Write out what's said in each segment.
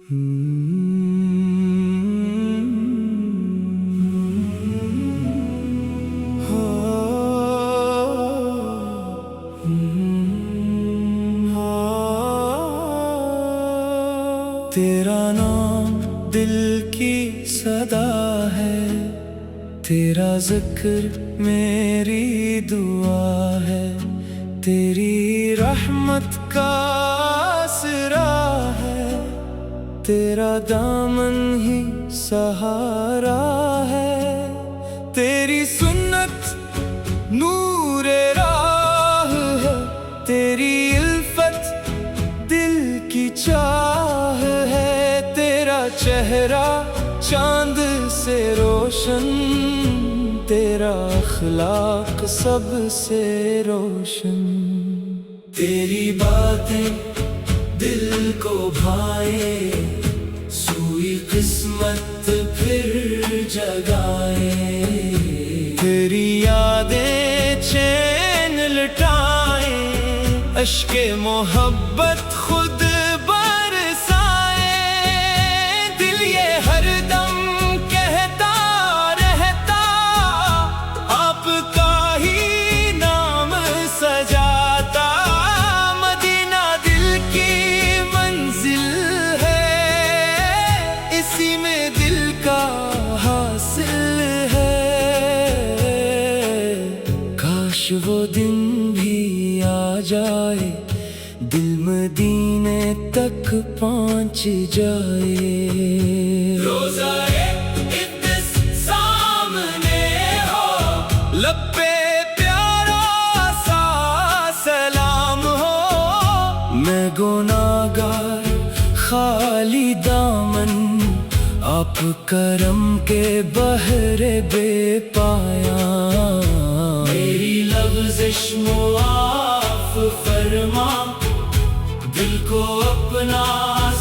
تیرا نام دل کی صدا ہے، تیرا ذکر میری دعا ہے، تیری رحمت کا آسرا ہے، تیرا دامن ہی سہارا ہے، تیری سنت نور راہ ہے، تیری الفت دل کی چاہ ہے، تیرا چہرہ چاند سے روشن، تیرا اخلاق سب سے روشن، تیری باتیں دل کو بھائے، سوئی قسمت پھر جگائے، تیری یادیں چین لٹائیں، اشک محبت خود برسائے، دل یہ ہر دم کہتا رہتا، آپ کا ہی نام سجاتا، مدینہ دل کی منزل ہے، اسی میں دل کا حاصل ہے، کاش وہ دن بھی آ جائے، دل مدینے تک پہنچ جائے، روزہ اقدس سامنے ہو، لب پہ پیارا سا سلام ہو، میں گناہگار خالی دامن، آپ کرم کے بحر بے پایاں، میری لفظش معاف فرما، دل کو اپنا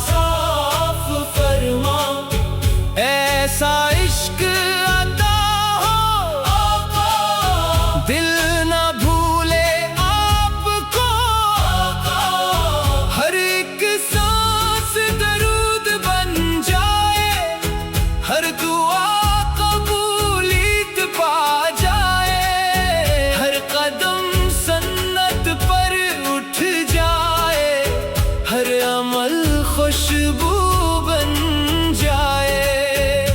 صاف فرما، ایسا عشق عطا ہو آقا، دل نہ بھولے آپ کو آقا، ہر ایک سانس درود بن جائے، ہر دعا قبولیت پا جائے، ہر قدم سنت پر اٹھ جائے، ہر عمل خوشبو بن جائے،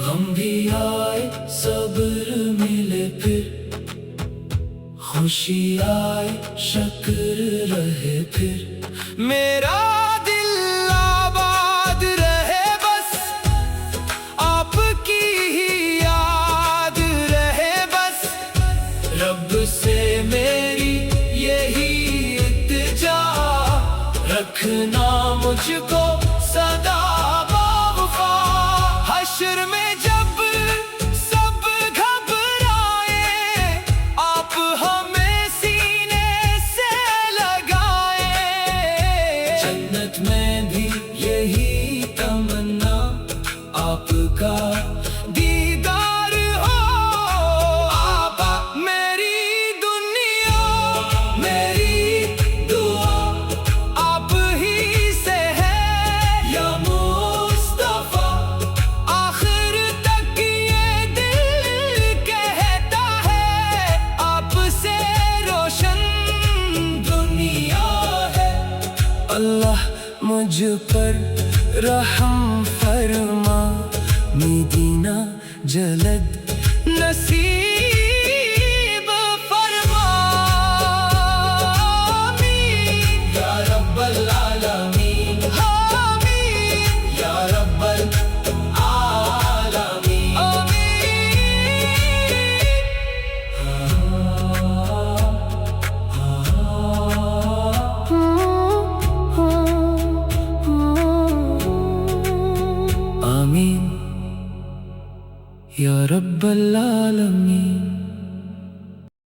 غم بھی آئے صبر ملے پھر، خوشی آئے شکر رہے پھر، میرا دل آباد رہے بس، آپ کی ہی یاد رہے بس، رب سے میری یہی التجا، رکھنا مجھ کو سدا باوفا، حشر میں جب سب گھبرائے، آپ ہمیں سینے سے لگائے، جنت میں بھی یہی تمنا، آپ کا دیدار ہو آقا، میری دنیا میری دعا آپ ہی سے ہے یا مصطفیٰ، آخر تک یہ دل کہتا ہے، آپ سے روشن دنیا ہے، اللہ مجھ پر رحم فرما، مدینہ جلد نصیب فرما، آمین یا رب العالمین، آمین یا رب العالمین، آمین یا رب العالمین۔